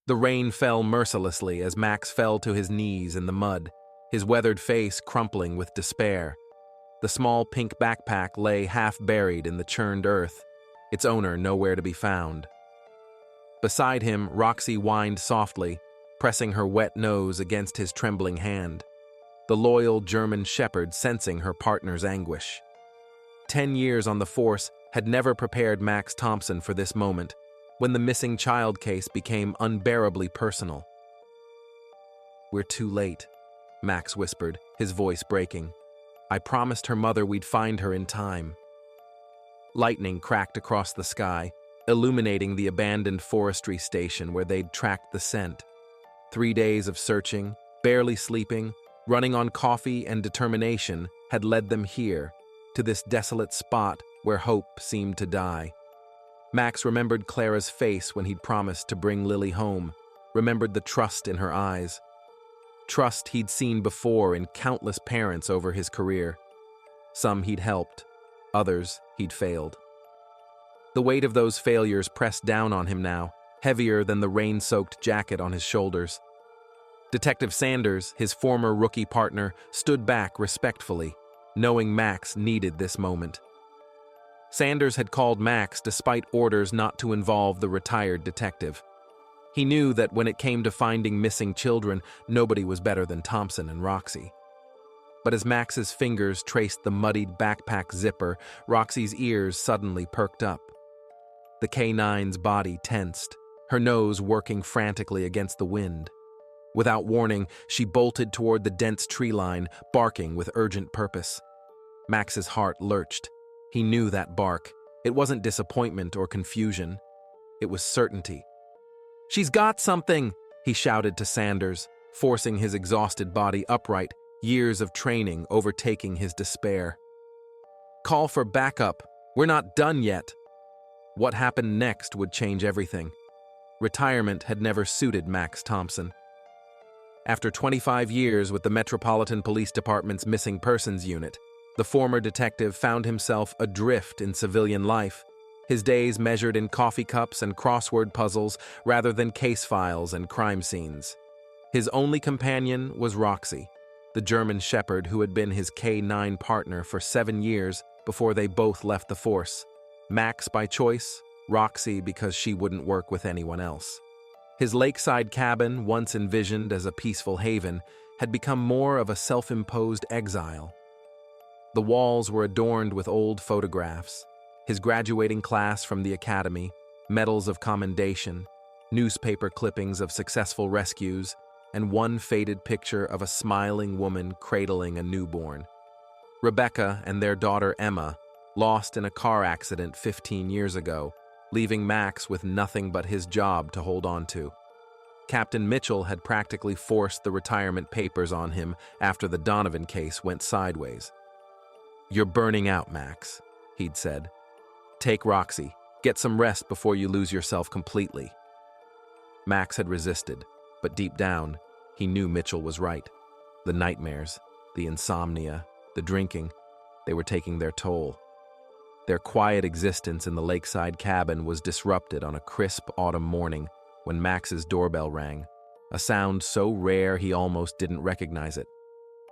The rain fell mercilessly as Max fell to his knees in the mud, his weathered face crumpling with despair. The small pink backpack lay half buried in the churned earth, its owner nowhere to be found. Beside him, Roxy whined softly, pressing her wet nose against his trembling hand, the loyal German shepherd sensing her partner's anguish. 10 years on the force had never prepared Max Thompson for this moment, when the missing child case became unbearably personal. "We're too late," Max whispered, his voice breaking. "I promised her mother we'd find her in time." Lightning cracked across the sky, illuminating the abandoned forestry station where they'd tracked the scent. 3 days of searching, barely sleeping, running on coffee and determination had led them here, to this desolate spot where hope seemed to die. Max remembered Clara's face when he'd promised to bring Lily home, remembered the trust in her eyes. Trust he'd seen before in countless parents over his career. Some he'd helped, others he'd failed. The weight of those failures pressed down on him now, heavier than the rain-soaked jacket on his shoulders. Detective Sanders, his former rookie partner, stood back respectfully, knowing Max needed this moment. Sanders had called Max despite orders not to involve the retired detective. He knew that when it came to finding missing children, nobody was better than Thompson and Roxy. But as Max's fingers traced the muddied backpack zipper, Roxy's ears suddenly perked up. The K9's body tensed, her nose working frantically against the wind. Without warning, she bolted toward the dense tree line, barking with urgent purpose. Max's heart lurched. He knew that bark. It wasn't disappointment or confusion. It was certainty. "She's got something!" he shouted to Sanders, forcing his exhausted body upright, years of training overtaking his despair. "Call for backup. We're not done yet." What happened next would change everything. Retirement had never suited Max Thompson. After 25 years with the Metropolitan Police Department's Missing Persons Unit, the former detective found himself adrift in civilian life, his days measured in coffee cups and crossword puzzles rather than case files and crime scenes. His only companion was Roxy, the German shepherd who had been his K9 partner for 7 years before they both left the force. Max by choice, Roxy because she wouldn't work with anyone else. His lakeside cabin, once envisioned as a peaceful haven, had become more of a self-imposed exile. The walls were adorned with old photographs, his graduating class from the academy, medals of commendation, newspaper clippings of successful rescues, and one faded picture of a smiling woman cradling a newborn. Rebecca and their daughter Emma, lost in a car accident 15 years ago, leaving Max with nothing but his job to hold on to. Captain Mitchell had practically forced the retirement papers on him after the Donovan case went sideways. "You're burning out, Max," he'd said. "Take Roxy. Get some rest before you lose yourself completely." Max had resisted, but deep down, he knew Mitchell was right. The nightmares, the insomnia, the drinking, they were taking their toll. Their quiet existence in the lakeside cabin was disrupted on a crisp autumn morning when Max's doorbell rang, a sound so rare he almost didn't recognize it.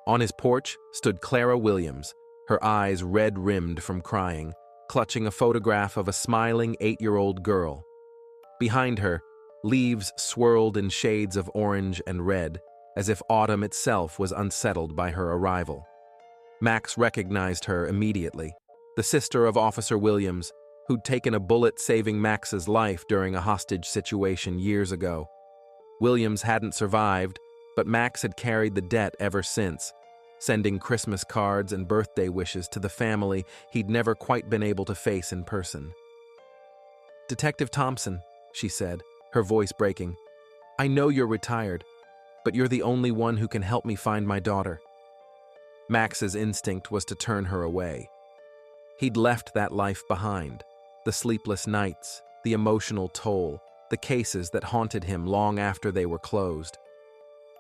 On his porch stood Clara Williams, her eyes red-rimmed from crying, clutching a photograph of a smiling 8-year-old girl. Behind her, leaves swirled in shades of orange and red, as if autumn itself was unsettled by her arrival. Max recognized her immediately, the sister of Officer Williams, who'd taken a bullet saving Max's life during a hostage situation years ago. Williams hadn't survived, but Max had carried the debt ever since, sending Christmas cards and birthday wishes to the family he'd never quite been able to face in person. "Detective Thompson," she said, her voice breaking, "I know you're retired, but you're the only one who can help me find my daughter." Max's instinct was to turn her away. He'd left that life behind, the sleepless nights, the emotional toll, the cases that haunted him long after they were closed.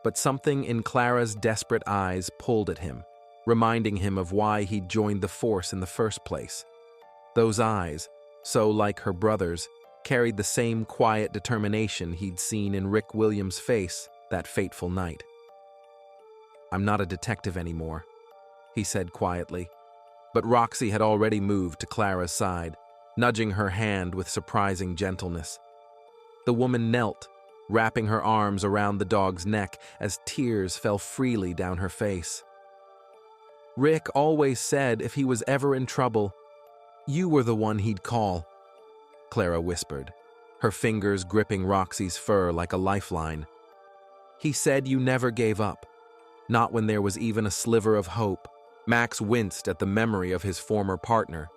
But something in Clara's desperate eyes pulled at him, reminding him of why he'd joined the force in the first place. Those eyes, so like her brother's, carried the same quiet determination he'd seen in Rick Williams' face that fateful night. "I'm not a detective anymore," he said quietly, but Roxy had already moved to Clara's side, nudging her hand with surprising gentleness. The woman knelt, wrapping her arms around the dog's neck as tears fell freely down her face. "Rick always said if he was ever in trouble, you were the one he'd call," Clara whispered, her fingers gripping Roxy's fur like a lifeline. "He said you never gave up, not when there was even a sliver of hope." Max winced at the memory of his former partner.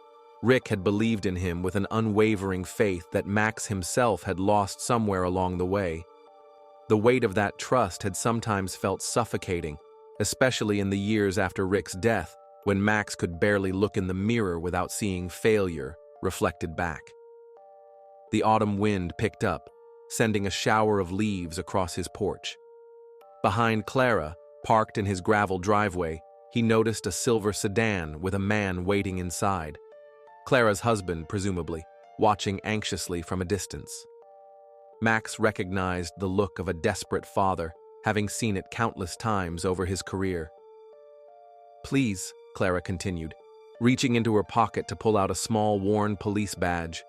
Rick had believed in him with an unwavering faith that Max himself had lost somewhere along the way. The weight of that trust had sometimes felt suffocating, especially in the years after Rick's death, when Max could barely look in the mirror without seeing failure reflected back. The autumn wind picked up, sending a shower of leaves across his porch. Behind Clara, parked in his gravel driveway, he noticed a silver sedan with a man waiting inside. Clara's husband, presumably, watching anxiously from a distance. Max recognized the look of a desperate father, having seen it countless times over his career. "Please," Clara continued, reaching into her pocket to pull out a small worn police badge.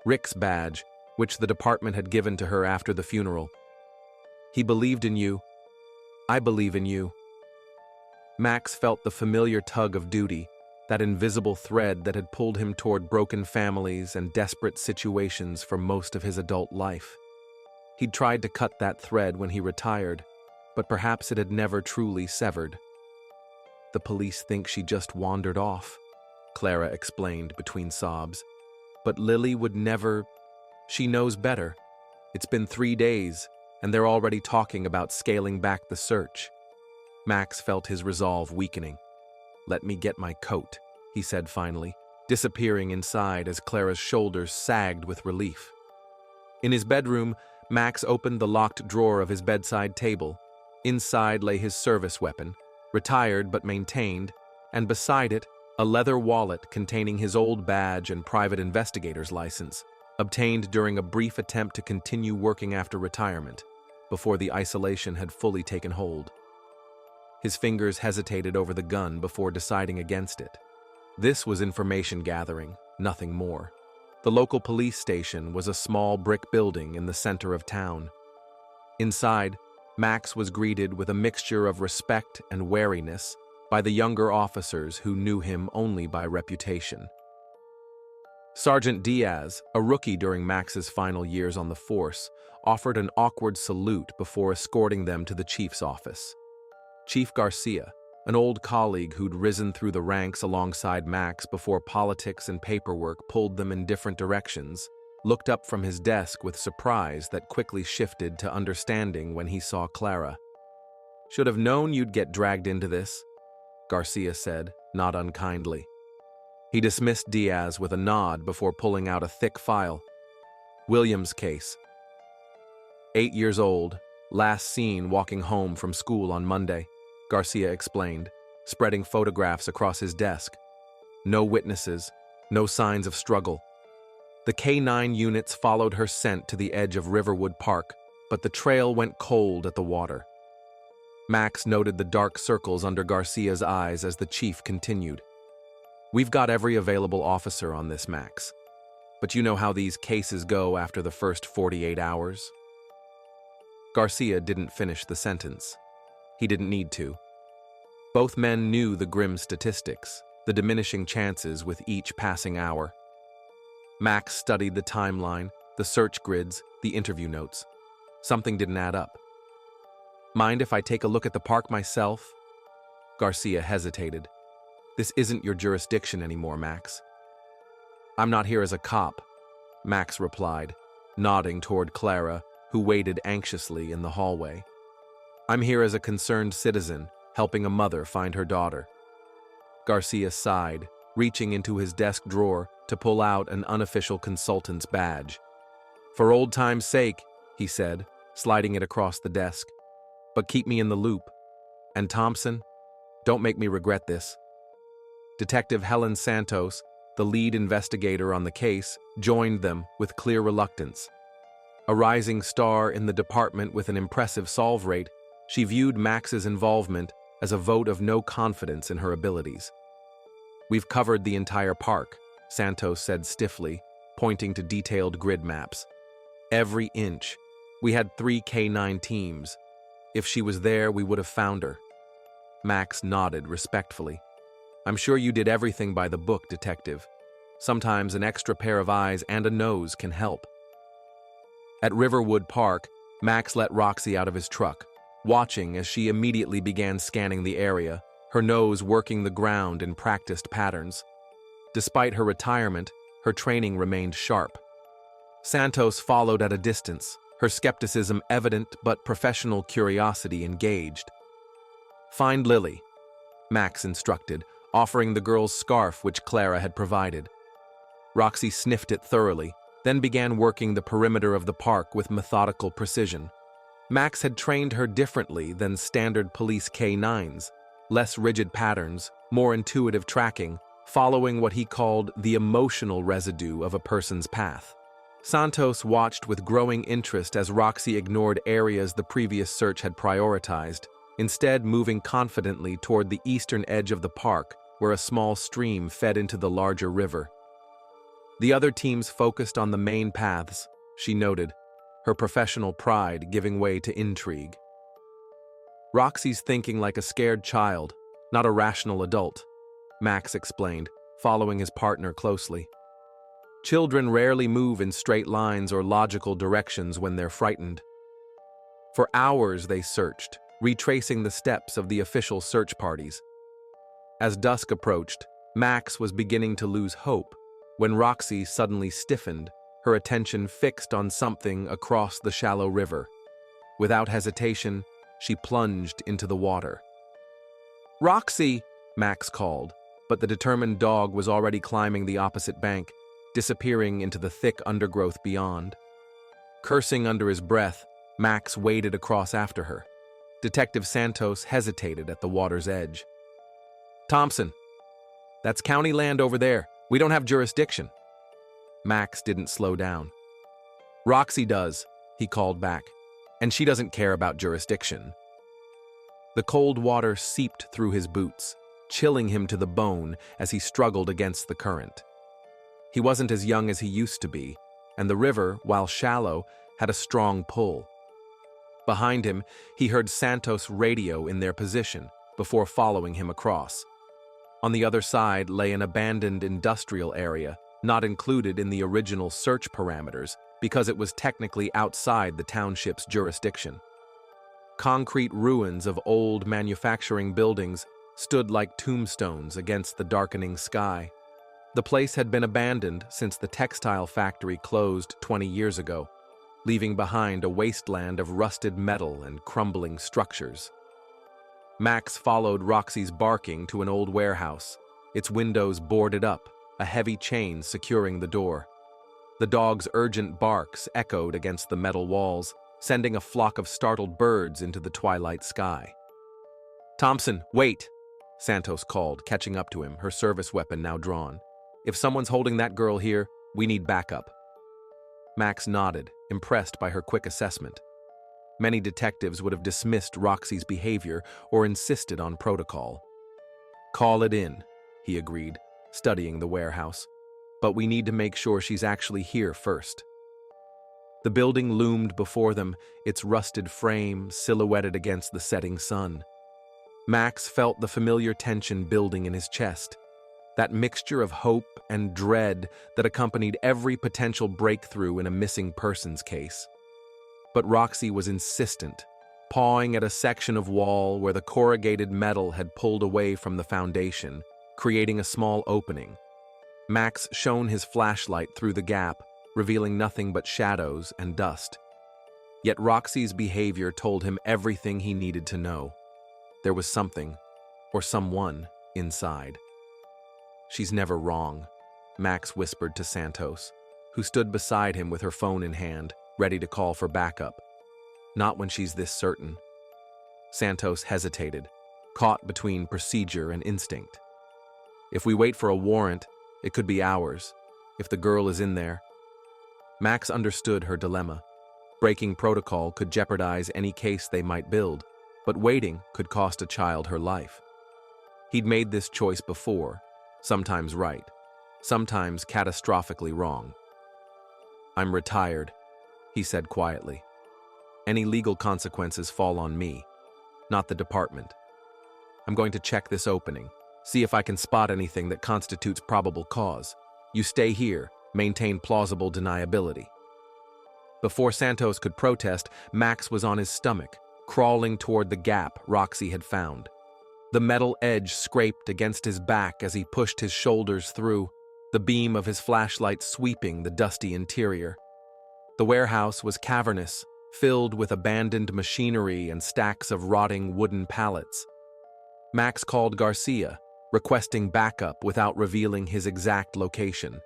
Rick's badge, which the department had given to her after the funeral. "He believed in you. I believe in you." Max felt the familiar tug of duty, that invisible thread that had pulled him toward broken families and desperate situations for most of his adult life. He'd tried to cut that thread when he retired, but perhaps it had never truly severed. "The police think she just wandered off," Clara explained between sobs. "But Lily would never. She knows better. It's been 3 days, and they're already talking about scaling back the search." Max felt his resolve weakening. "Let me get my coat," he said finally, disappearing inside as Clara's shoulders sagged with relief. In his bedroom, Max opened the locked drawer of his bedside table. Inside lay his service weapon, retired but maintained, and beside it, a leather wallet containing his old badge and private investigator's license, obtained during a brief attempt to continue working after retirement, before the isolation had fully taken hold. His fingers hesitated over the gun before deciding against it. This was information gathering, nothing more. The local police station was a small brick building in the center of town. Inside, Max was greeted with a mixture of respect and wariness by the younger officers who knew him only by reputation. Sergeant Diaz, a rookie during Max's final years on the force, offered an awkward salute before escorting them to the chief's office. Chief Garcia, an old colleague who'd risen through the ranks alongside Max before politics and paperwork pulled them in different directions, looked up from his desk with surprise that quickly shifted to understanding when he saw Clara. "Should have known you'd get dragged into this," Garcia said, not unkindly. He dismissed Diaz with a nod before pulling out a thick file. "Williams' case. 8 years old, last seen walking home from school on Monday," Garcia explained, spreading photographs across his desk. "No witnesses, no signs of struggle. The K-9 units followed her scent to the edge of Riverwood Park, but the trail went cold at the water." Max noted the dark circles under Garcia's eyes as the chief continued. "We've got every available officer on this, Max. But you know how these cases go after the first 48 hours? Garcia didn't finish the sentence. He didn't need to. Both men knew the grim statistics, the diminishing chances with each passing hour. Max studied the timeline, the search grids, the interview notes. Something didn't add up. "Mind if I take a look at the park myself?" Garcia hesitated. "This isn't your jurisdiction anymore, Max." "I'm not here as a cop," Max replied, nodding toward Clara, who waited anxiously in the hallway. "I'm here as a concerned citizen, helping a mother find her daughter." Garcia sighed, reaching into his desk drawer to pull out an unofficial consultant's badge. "For old time's sake," he said, sliding it across the desk. "But keep me in the loop. And Thompson, don't make me regret this." Detective Helen Santos, the lead investigator on the case, joined them with clear reluctance. A rising star in the department with an impressive solve rate, she viewed Max's involvement as a vote of no confidence in her abilities. "We've covered the entire park," Santos said stiffly, pointing to detailed grid maps. "Every inch. We had 3 K9 teams. If she was there, we would have found her." Max nodded respectfully. "I'm sure you did everything by the book, Detective. Sometimes an extra pair of eyes and a nose can help." At Riverwood Park, Max let Roxy out of his truck, watching as she immediately began scanning the area, her nose working the ground in practiced patterns. Despite her retirement, her training remained sharp. Santos followed at a distance, her skepticism evident but professional curiosity engaged. "Find Lily," Max instructed, offering the girl's scarf which Clara had provided. Roxy sniffed it thoroughly, then began working the perimeter of the park with methodical precision. Max had trained her differently than standard police K9s, less rigid patterns, more intuitive tracking, following what he called the emotional residue of a person's path. Santos watched with growing interest as Roxy ignored areas the previous search had prioritized, instead moving confidently toward the eastern edge of the park, where a small stream fed into the larger river. The other teams focused on the main paths, she noted, her professional pride giving way to intrigue. "Roxy's thinking like a scared child, not a rational adult," Max explained, following his partner closely. "Children rarely move in straight lines or logical directions when they're frightened." For hours they searched, retracing the steps of the official search parties. As dusk approached, Max was beginning to lose hope when Roxy suddenly stiffened, her attention fixed on something across the shallow river. Without hesitation, she plunged into the water. "Roxy!" Max called, but the determined dog was already climbing the opposite bank, disappearing into the thick undergrowth beyond. Cursing under his breath, Max waded across after her. Detective Santos hesitated at the water's edge. "Thompson, that's county land over there. We don't have jurisdiction." Max didn't slow down. "Roxy does," he called back, "and she doesn't care about jurisdiction." The cold water seeped through his boots, chilling him to the bone as he struggled against the current. He wasn't as young as he used to be, and the river, while shallow, had a strong pull. Behind him, he heard Santos' radio in their position before following him across. On the other side lay an abandoned industrial area, not included in the original search parameters because it was technically outside the township's jurisdiction. Concrete ruins of old manufacturing buildings stood like tombstones against the darkening sky. The place had been abandoned since the textile factory closed 20 years ago, leaving behind a wasteland of rusted metal and crumbling structures. Max followed Roxy's barking to an old warehouse, its windows boarded up, a heavy chain securing the door. The dog's urgent barks echoed against the metal walls, sending a flock of startled birds into the twilight sky. "Thompson, wait!" Santos called, catching up to him, her service weapon now drawn. "If someone's holding that girl here, we need backup." Max nodded, impressed by her quick assessment. Many detectives would have dismissed Roxy's behavior or insisted on protocol. "Call it in," he agreed, studying the warehouse. "But we need to make sure she's actually here first." The building loomed before them, its rusted frame silhouetted against the setting sun. Max felt the familiar tension building in his chest, that mixture of hope and dread that accompanied every potential breakthrough in a missing persons case. But Roxy was insistent, pawing at a section of wall where the corrugated metal had pulled away from the foundation, creating a small opening. Max shone his flashlight through the gap, revealing nothing but shadows and dust. Yet Roxy's behavior told him everything he needed to know. There was something, or someone, inside. "She's never wrong," Max whispered to Santos, who stood beside him with her phone in hand, ready to call for backup. "Not when she's this certain." Santos hesitated, caught between procedure and instinct. "If we wait for a warrant, It could be hours, if the girl is in there. Max understood her dilemma. Breaking protocol could jeopardize any case they might build, but waiting could cost a child her life. He'd made this choice before, sometimes right, sometimes catastrophically wrong. "I'm retired," he said quietly. "Any legal consequences fall on me, not the department. I'm going to check this opening, see if I can spot anything that constitutes probable cause. You stay here, maintain plausible deniability." Before Santos could protest, Max was on his stomach, crawling toward the gap Roxy had found. The metal edge scraped against his back as he pushed his shoulders through, the beam of his flashlight sweeping the dusty interior. The warehouse was cavernous, filled with abandoned machinery and stacks of rotting wooden pallets. Max called Garcia, requesting backup without revealing his exact location.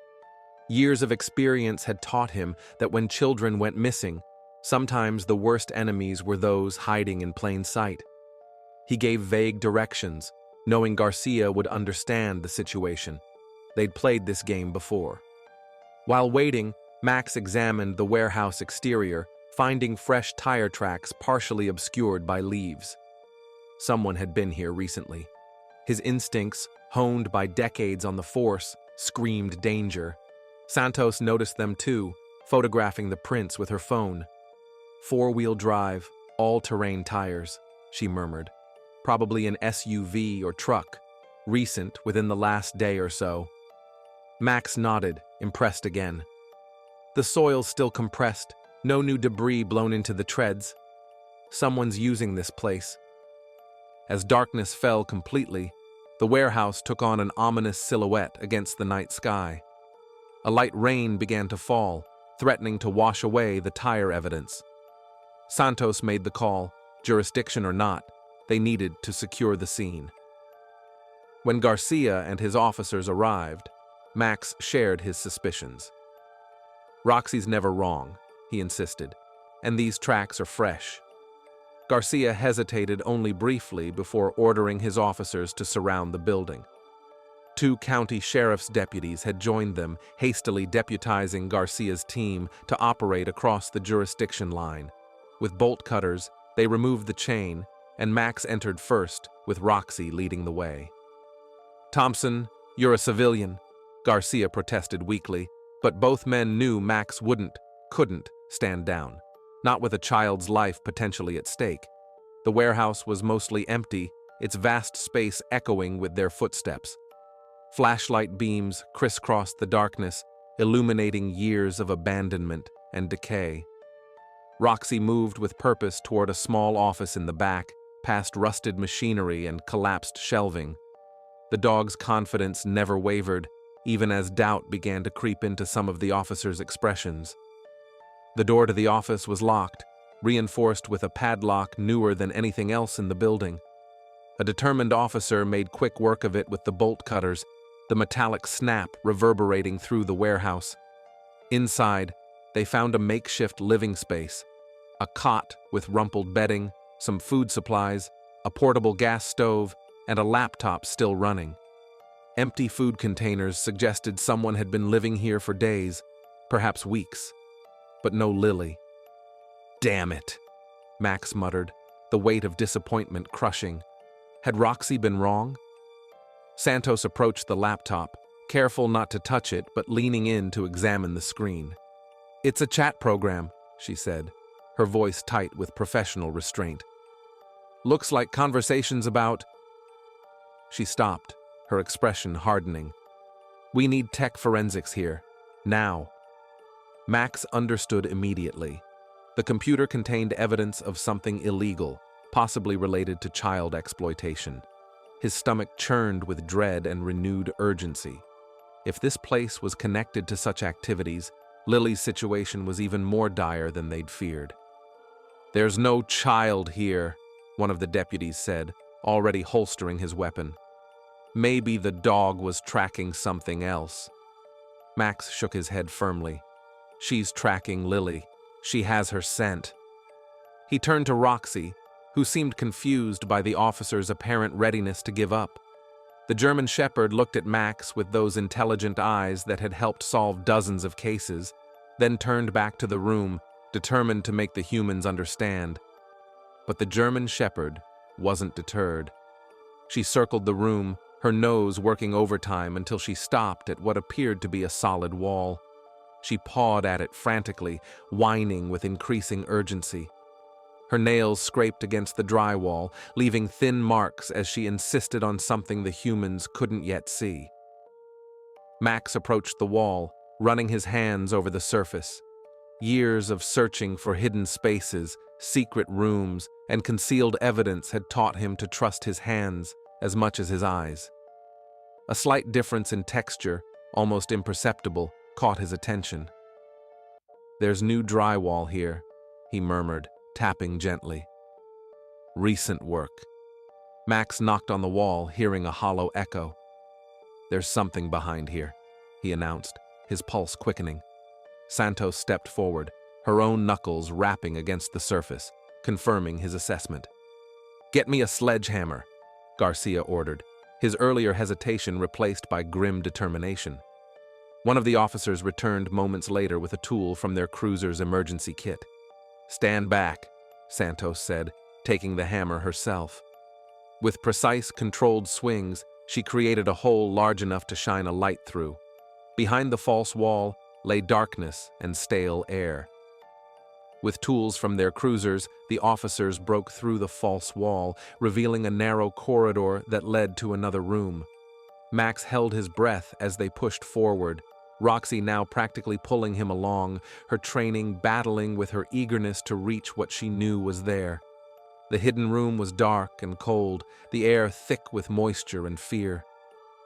Years of experience had taught him that when children went missing, sometimes the worst enemies were those hiding in plain sight. He gave vague directions, knowing Garcia would understand the situation. They'd played this game before. While waiting, Max examined the warehouse exterior, finding fresh tire tracks partially obscured by leaves. Someone had been here recently. His instincts, honed by decades on the force, screamed danger. Santos noticed them too, photographing the prints with her phone. "Four-wheel drive, all-terrain tires," she murmured. "Probably an SUV or truck, recent within the last day or so." Max nodded, impressed again. The soil's still compressed, no new debris blown into the treads. Someone's using this place. As darkness fell completely, the warehouse took on an ominous silhouette against the night sky. A light rain began to fall, threatening to wash away the tire evidence. Santos made the call, jurisdiction or not, they needed to secure the scene. When Garcia and his officers arrived, Max shared his suspicions. "Roxy's never wrong," he insisted, "and these tracks are fresh." Garcia hesitated only briefly before ordering his officers to surround the building. 2 county sheriff's deputies had joined them, hastily deputizing Garcia's team to operate across the jurisdiction line. With bolt cutters, they removed the chain, and Max entered first, with Roxy leading the way. "Thompson, you're a civilian," Garcia protested weakly, but both men knew Max couldn't stand down, not with a child's life potentially at stake. The warehouse was mostly empty, its vast space echoing with their footsteps. Flashlight beams crisscrossed the darkness, illuminating years of abandonment and decay. Roxy moved with purpose toward a small office in the back, past rusted machinery and collapsed shelving. The dog's confidence never wavered, even as doubt began to creep into some of the officers' expressions. The door to the office was locked, reinforced with a padlock newer than anything else in the building. A determined officer made quick work of it with the bolt cutters, the metallic snap reverberating through the warehouse. Inside, they found a makeshift living space, a cot with rumpled bedding, some food supplies, a portable gas stove, and a laptop still running. Empty food containers suggested someone had been living here for days, perhaps weeks. But no Lily. "Damn it," Max muttered, the weight of disappointment crushing. Had Roxy been wrong? Santos approached the laptop, careful not to touch it but leaning in to examine the screen. "It's a chat program," she said, her voice tight with professional restraint. "Looks like conversations about—" She stopped, her expression hardening. "We need tech forensics here. Now." Max understood immediately. The computer contained evidence of something illegal, possibly related to child exploitation. His stomach churned with dread and renewed urgency. If this place was connected to such activities, Lily's situation was even more dire than they'd feared. "There's no child here," one of the deputies said, already holstering his weapon. "Maybe the dog was tracking something else." Max shook his head firmly. "She's tracking Lily. She has her scent." He turned to Roxy, who seemed confused by the officer's apparent readiness to give up. The German Shepherd looked at Max with those intelligent eyes that had helped solve dozens of cases, then turned back to the room, determined to make the humans understand. But the German Shepherd wasn't deterred. She circled the room, her nose working overtime until she stopped at what appeared to be a solid wall. She pawed at it frantically, whining with increasing urgency. Her nails scraped against the drywall, leaving thin marks as she insisted on something the humans couldn't yet see. Max approached the wall, running his hands over the surface. Years of searching for hidden spaces, secret rooms, and concealed evidence had taught him to trust his hands as much as his eyes. A slight difference in texture, almost imperceptible, caught his attention. "There's new drywall here," he murmured, tapping gently. "Recent work." Max knocked on the wall, hearing a hollow echo. "There's something behind here," he announced, his pulse quickening. Santos stepped forward, her own knuckles rapping against the surface, confirming his assessment. "Get me a sledgehammer," Garcia ordered, his earlier hesitation replaced by grim determination. One of the officers returned moments later with a tool from their cruiser's emergency kit. "Stand back," Santos said, taking the hammer herself. With precise, controlled swings, she created a hole large enough to shine a light through. Behind the false wall lay darkness and stale air. With tools from their cruisers, the officers broke through the false wall, revealing a narrow corridor that led to another room. Max held his breath as they pushed forward, Roxy now practically pulling him along, her training battling with her eagerness to reach what she knew was there. The hidden room was dark and cold, the air thick with moisture and fear.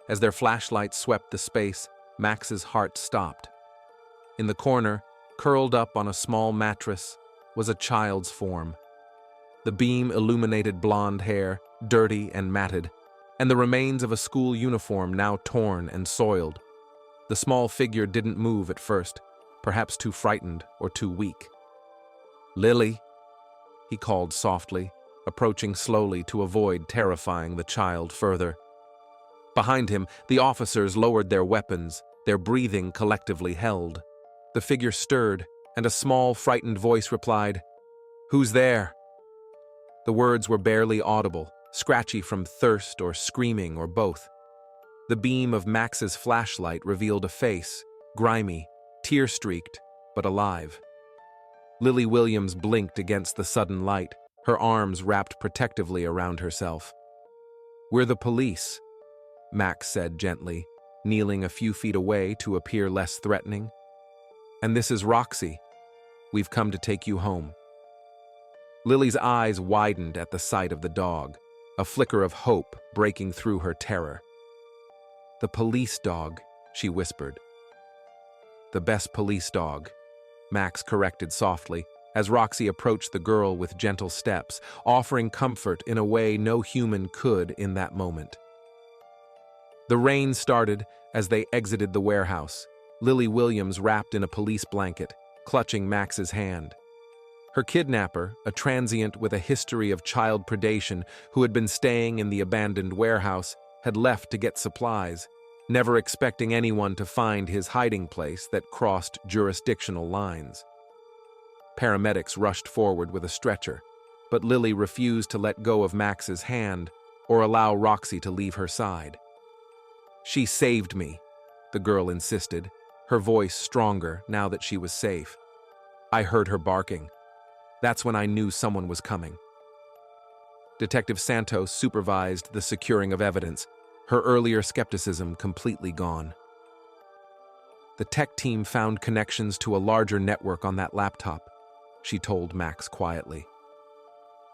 As their flashlights swept the space, Max's heart stopped. In the corner, curled up on a small mattress, was a child's form. The beam illuminated blonde hair, dirty and matted, and the remains of a school uniform now torn and soiled. The small figure didn't move at first, perhaps too frightened or too weak. "Lily," he called softly, approaching slowly to avoid terrifying the child further. Behind him, the officers lowered their weapons, their breathing collectively held. The figure stirred, and a small, frightened voice replied, "Who's there?" The words were barely audible, scratchy from thirst or screaming or both. The beam of Max's flashlight revealed a face, grimy, tear-streaked, but alive. Lily Williams blinked against the sudden light, her arms wrapped protectively around herself. "We're the police," Max said gently, kneeling a few feet away to appear less threatening. "And this is Roxy. We've come to take you home." Lily's eyes widened at the sight of the dog, a flicker of hope breaking through her terror. "The police dog," she whispered. "The best police dog," Max corrected softly, as Roxy approached the girl with gentle steps, offering comfort in a way no human could in that moment. The rain started as they exited the warehouse, Lily Williams wrapped in a police blanket, clutching Max's hand. Her kidnapper, a transient with a history of child predation who had been staying in the abandoned warehouse, had left to get supplies, never expecting anyone to find his hiding place that crossed jurisdictional lines. Paramedics rushed forward with a stretcher, but Lily refused to let go of Max's hand or allow Roxy to leave her side. "She saved me," the girl insisted, her voice stronger now that she was safe. "I heard her barking. That's when I knew someone was coming." Detective Santos supervised the securing of evidence, her earlier skepticism completely gone. "The tech team found connections to a larger network on that laptop," she told Max quietly.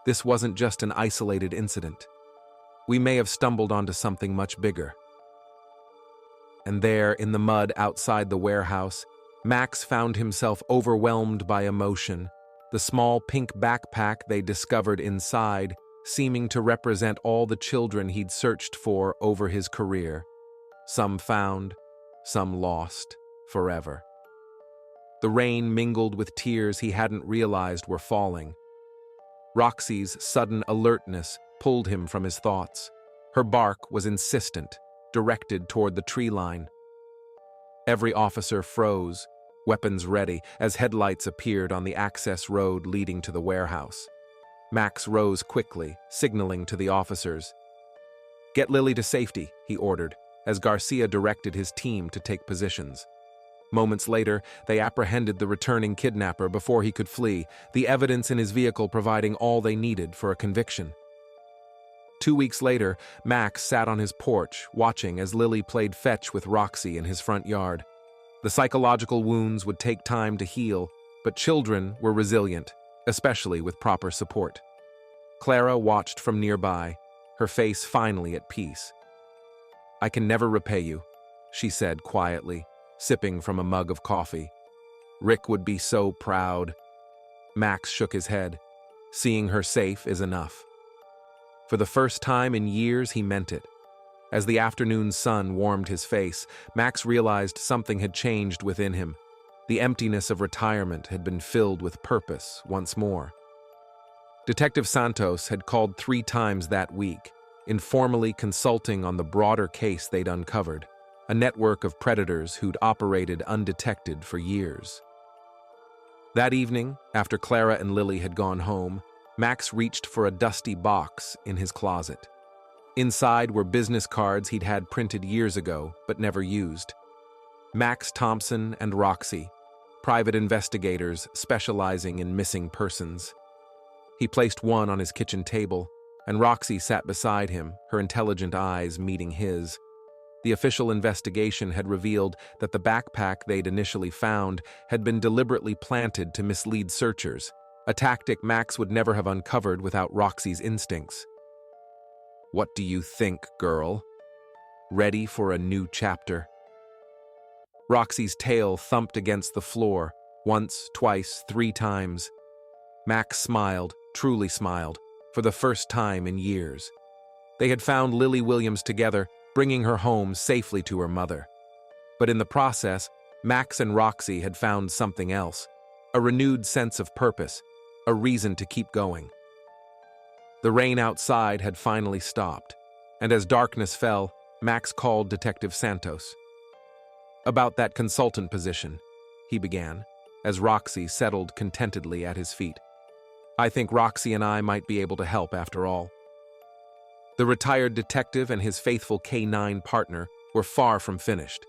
"This wasn't just an isolated incident. We may have stumbled onto something much bigger." And there, in the mud outside the warehouse, Max found himself overwhelmed by emotion, the small pink backpack they discovered inside seeming to represent all the children he'd searched for over his career. Some found, some lost, forever. The rain mingled with tears he hadn't realized were falling. Roxy's sudden alertness pulled him from his thoughts. Her bark was insistent, directed toward the tree line. Every officer froze, weapons ready, as headlights appeared on the access road leading to the warehouse. Max rose quickly, signaling to the officers. "Get Lily to safety," he ordered, as Garcia directed his team to take positions. Moments later, they apprehended the returning kidnapper before he could flee, the evidence in his vehicle providing all they needed for a conviction. 2 weeks later, Max sat on his porch, watching as Lily played fetch with Roxy in his front yard. The psychological wounds would take time to heal, but children were resilient, especially with proper support. Clara watched from nearby, her face finally at peace. "I can never repay you," she said quietly, sipping from a mug of coffee. "Rick would be so proud." Max shook his head. Seeing her safe is enough. For the first time in years, he meant it. As the afternoon sun warmed his face, Max realized something had changed within him. The emptiness of retirement had been filled with purpose once more. Detective Santos had called 3 times that week, informally consulting on the broader case they'd uncovered, a network of predators who'd operated undetected for years. That evening, after Clara and Lily had gone home, Max reached for a dusty box in his closet. Inside were business cards he'd had printed years ago, but never used. Max Thompson and Roxy, private investigators specializing in missing persons. He placed one on his kitchen table, and Roxy sat beside him, her intelligent eyes meeting his. The official investigation had revealed that the backpack they'd initially found had been deliberately planted to mislead searchers, a tactic Max would never have uncovered without Roxy's instincts. "What do you think, girl? Ready for a new chapter?" Roxy's tail thumped against the floor, once, twice, 3 times. Max smiled, truly smiled, for the first time in years. They had found Lily Williams together, bringing her home safely to her mother. But in the process, Max and Roxy had found something else, a renewed sense of purpose, a reason to keep going. The rain outside had finally stopped, and as darkness fell, Max called Detective Santos. "About that consultant position," he began, as Roxy settled contentedly at his feet. "I think Roxy and I might be able to help after all." The retired detective and his faithful K-9 partner were far from finished.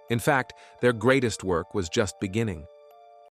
In fact, their greatest work was just beginning.